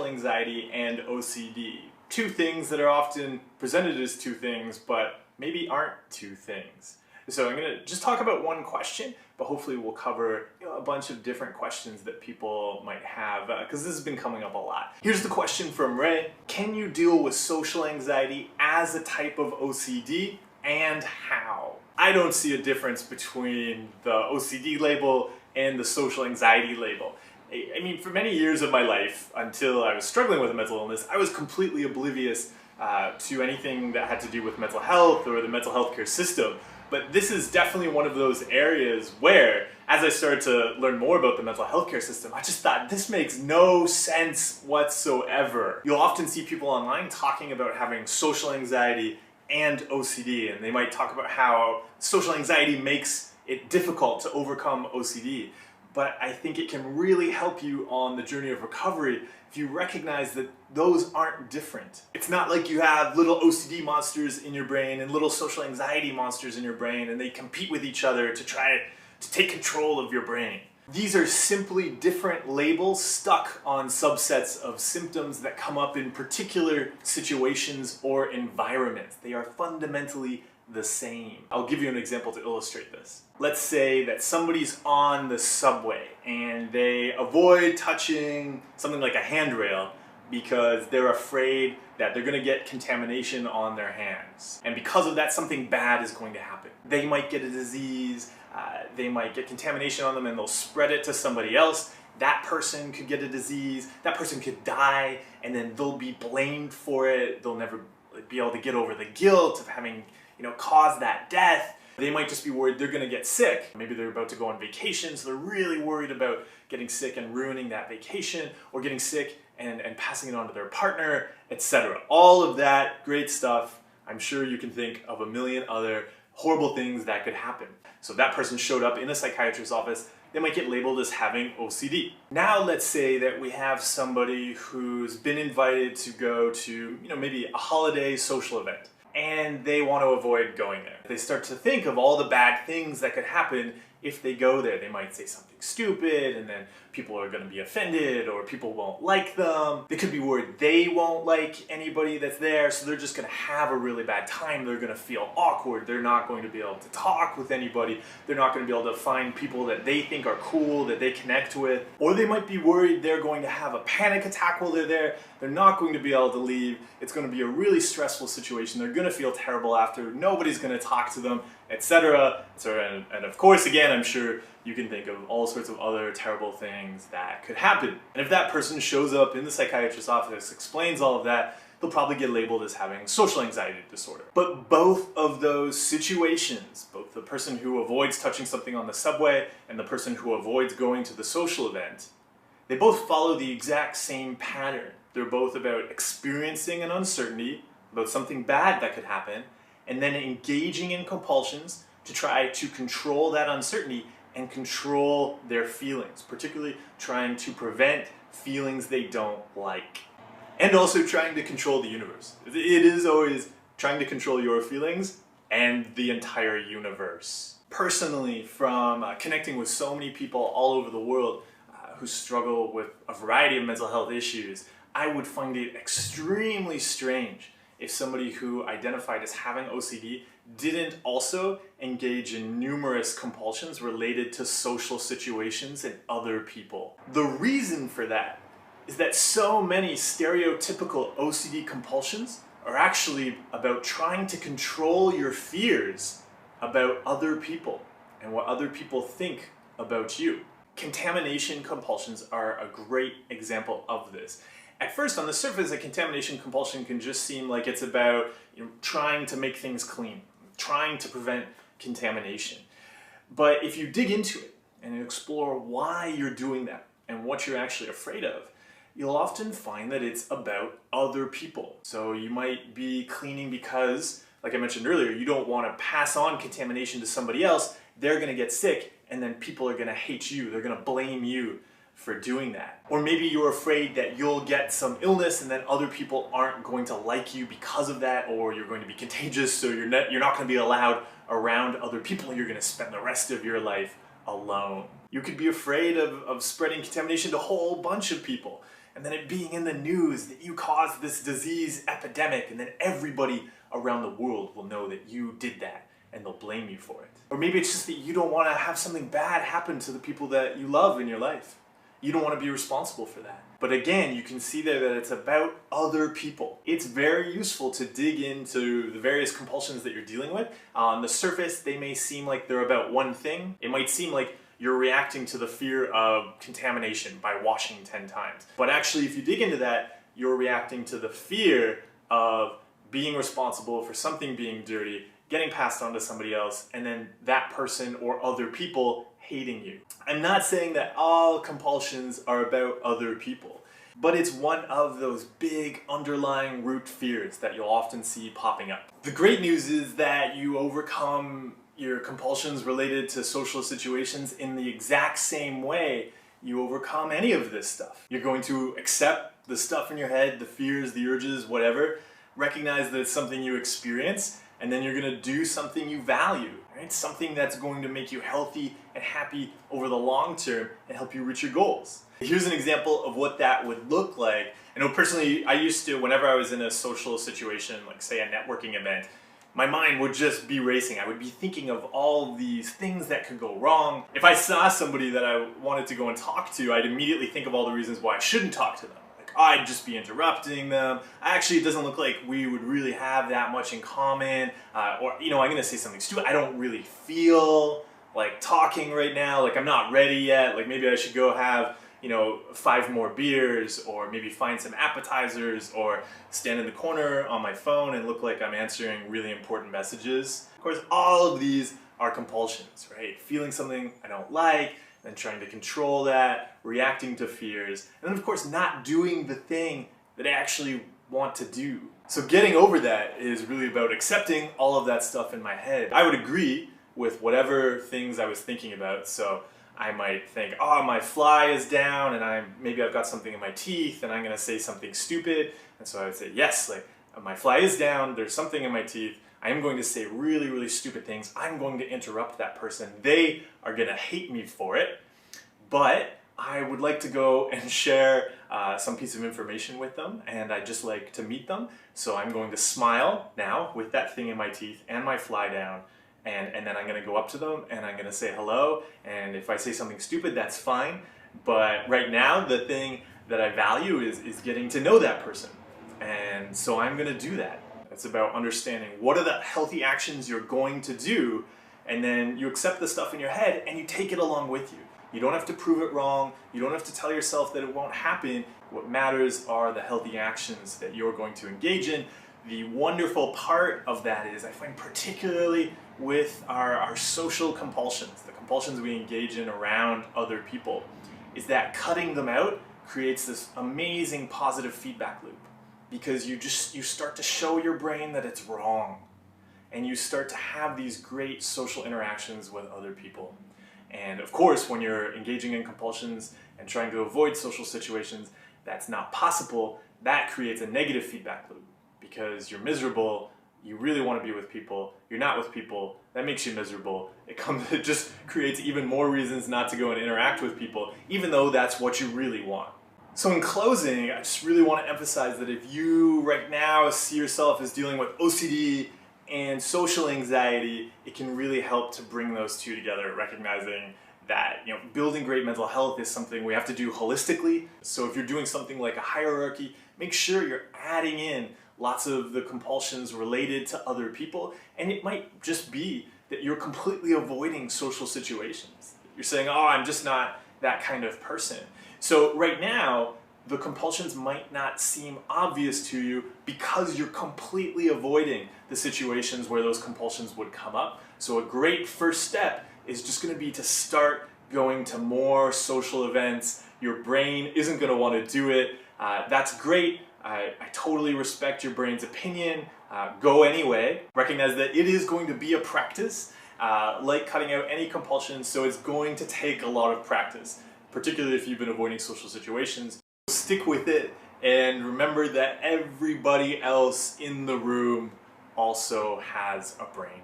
social anxiety and OCD. Two things that are often presented as two things, but maybe aren't two things. So I'm going to just talk about one question, but hopefully we'll cover a bunch of different questions that people might have, because this has been coming up a lot. Here's the question from Ray. Can you deal with social anxiety as a type of OCD, and how? I don't see a difference between the OCD label and the social anxiety label. I mean, for many years of my life, until I was struggling with a mental illness, I was completely oblivious to anything that had to do with mental health or the mental health care system. But this is definitely one of those areas where, as I started to learn more about the mental health care system, I just thought, this makes no sense whatsoever. You'll often see people online talking about having social anxiety and OCD, and they might talk about how social anxiety makes it difficult to overcome OCD. But I think it can really help you on the journey of recovery if you recognize that those aren't different. It's not like you have little OCD monsters in your brain and little social anxiety monsters in your brain and they compete with each other to try to take control of your brain. These are simply different labels stuck on subsets of symptoms that come up in particular situations or environments. They are fundamentally the same. I'll give you an example to illustrate this. Let's say that somebody's on the subway and they avoid touching something like a handrail because they're afraid that they're going to get contamination on their hands. And because of that, something bad is going to happen. They might get a disease, they might get contamination on them and they'll spread it to somebody else. That person could get a disease, that person could die, and then they'll be blamed for it. They'll never be able to get over the guilt of having caused that death. They might just be worried they're going to get sick. Maybe they're about to go on vacation, so they're really worried about getting sick and ruining that vacation, or getting sick and passing it on to their partner, etc. All of that great stuff. I'm sure you can think of a million other horrible things that could happen. So if that person showed up in a psychiatrist's office, they might get labeled as having OCD. Now let's say that we have somebody who's been invited to go to, maybe a holiday social event, and they want to avoid going there. They start to think of all the bad things that could happen if they go there. They might say something stupid, and then people are going to be offended, or people won't like them. They could be worried they won't like anybody that's there, so they're just going to have a really bad time. They're going to feel awkward. They're not going to be able to talk with anybody. They're not going to be able to find people that they think are cool, that they connect with. Or they might be worried they're going to have a panic attack while they're there. They're not going to be able to leave. It's going to be a really stressful situation. They're going to feel terrible after. Nobody's going to talk to them, etc. And of course, again, I'm sure you can think of all sorts of other terrible things that could happen. And if that person shows up in the psychiatrist's office, explains all of that, they'll probably get labeled as having social anxiety disorder. But both of those situations, both the person who avoids touching something on the subway and the person who avoids going to the social event, they both follow the exact same pattern. They're both about experiencing an uncertainty about something bad that could happen, and then engaging in compulsions to try to control that uncertainty and control their feelings, particularly trying to prevent feelings they don't like. And also trying to control the universe. It is always trying to control your feelings and the entire universe. Personally, from connecting with so many people all over the world who struggle with a variety of mental health issues, I would find it extremely strange if somebody who identified as having OCD didn't also engage in numerous compulsions related to social situations and other people. The reason for that is that so many stereotypical OCD compulsions are actually about trying to control your fears about other people and what other people think about you. Contamination compulsions are a great example of this. At first, on the surface, a contamination compulsion can just seem like it's about trying to make things clean, trying to prevent contamination. But if you dig into it and explore why you're doing that and what you're actually afraid of, you'll often find that it's about other people. So you might be cleaning because, like I mentioned earlier, you don't want to pass on contamination to somebody else. They're going to get sick, and then people are going to hate you. They're going to blame you for doing that. Or maybe you're afraid that you'll get some illness and then other people aren't going to like you because of that, or you're going to be contagious, so you're not going to be allowed around other people and you're going to spend the rest of your life alone. You could be afraid of spreading contamination to a whole bunch of people. and then it being in the news that you caused this disease epidemic, and then everybody around the world will know that you did that and they'll blame you for it. Or maybe it's just that you don't want to have something bad happen to the people that you love in your life. You don't want to be responsible for that. But again, you can see there that it's about other people. It's very useful to dig into the various compulsions that you're dealing with. On the surface, they may seem like they're about one thing. It might seem like you're reacting to the fear of contamination by washing 10 times. But actually, if you dig into that, you're reacting to the fear of being responsible for something being dirty, getting passed on to somebody else, and then that person or other people hating you. I'm not saying that all compulsions are about other people, but it's one of those big underlying root fears that you'll often see popping up. The great news is that you overcome your compulsions related to social situations in the exact same way you overcome any of this stuff. You're going to accept the stuff in your head, the fears, the urges, whatever, recognize that it's something you experience, and then you're going to do something you value, right? Something that's going to make you healthy and happy over the long term and help you reach your goals. Here's an example of what that would look like. I know personally, I used to, whenever I was in a social situation, like say a networking event, my mind would just be racing. I would be thinking of all these things that could go wrong. If I saw somebody that I wanted to go and talk to, I'd immediately think of all the reasons why I shouldn't talk to them. I'd just be interrupting them. Actually, it doesn't look like we would really have that much in common. Or, I'm gonna say something stupid. I don't really feel like talking right now. Like I'm not ready yet. Like maybe I should go have, 5 more beers, or maybe find some appetizers, or stand in the corner on my phone and look like I'm answering really important messages. Of course, all of these are compulsions, right? Feeling something I don't like, then trying to control that, reacting to fears, and then of course not doing the thing that I actually want to do. So getting over that is really about accepting all of that stuff in my head. I would agree with whatever things I was thinking about, so I might think, oh, my fly is down, and maybe I've got something in my teeth, and I'm gonna say something stupid, and so I would say, yes, like, my fly is down, there's something in my teeth, I am going to say really, really stupid things. I'm going to interrupt that person. They are going to hate me for it, but I would like to go and share some piece of information with them, and I'd just like to meet them. So I'm going to smile now with that thing in my teeth and my fly down, and then I'm going to go up to them and I'm going to say hello, and if I say something stupid, that's fine. But right now, the thing that I value is getting to know that person, and so I'm going to do that. It's about understanding what are the healthy actions you're going to do, and then you accept the stuff in your head and you take it along with you. You don't have to prove it wrong. You don't have to tell yourself that it won't happen. What matters are the healthy actions that you're going to engage in. The wonderful part of that is, I find particularly with our social compulsions, the compulsions we engage in around other people, is that cutting them out creates this amazing positive feedback loop. Because you start to show your brain that it's wrong, and you start to have these great social interactions with other people. And of course, when you're engaging in compulsions and trying to avoid social situations, that's not possible. That creates a negative feedback loop because you're miserable, you really want to be with people, you're not with people, that makes you miserable. It just creates even more reasons not to go and interact with people, even though that's what you really want. So in closing, I just really want to emphasize that if you right now see yourself as dealing with OCD and social anxiety, it can really help to bring those two together, recognizing that building great mental health is something we have to do holistically. So if you're doing something like a hierarchy, make sure you're adding in lots of the compulsions related to other people, and it might just be that you're completely avoiding social situations. You're saying, oh, I'm just not that kind of person. So right now, the compulsions might not seem obvious to you because you're completely avoiding the situations where those compulsions would come up. So a great first step is just going to be to start going to more social events. Your brain isn't going to want to do it. That's great. I totally respect your brain's opinion. Go anyway. Recognize that it is going to be a practice, like cutting out any compulsions, so it's going to take a lot of practice, particularly if you've been avoiding social situations. Stick with it, and remember that everybody else in the room also has a brain.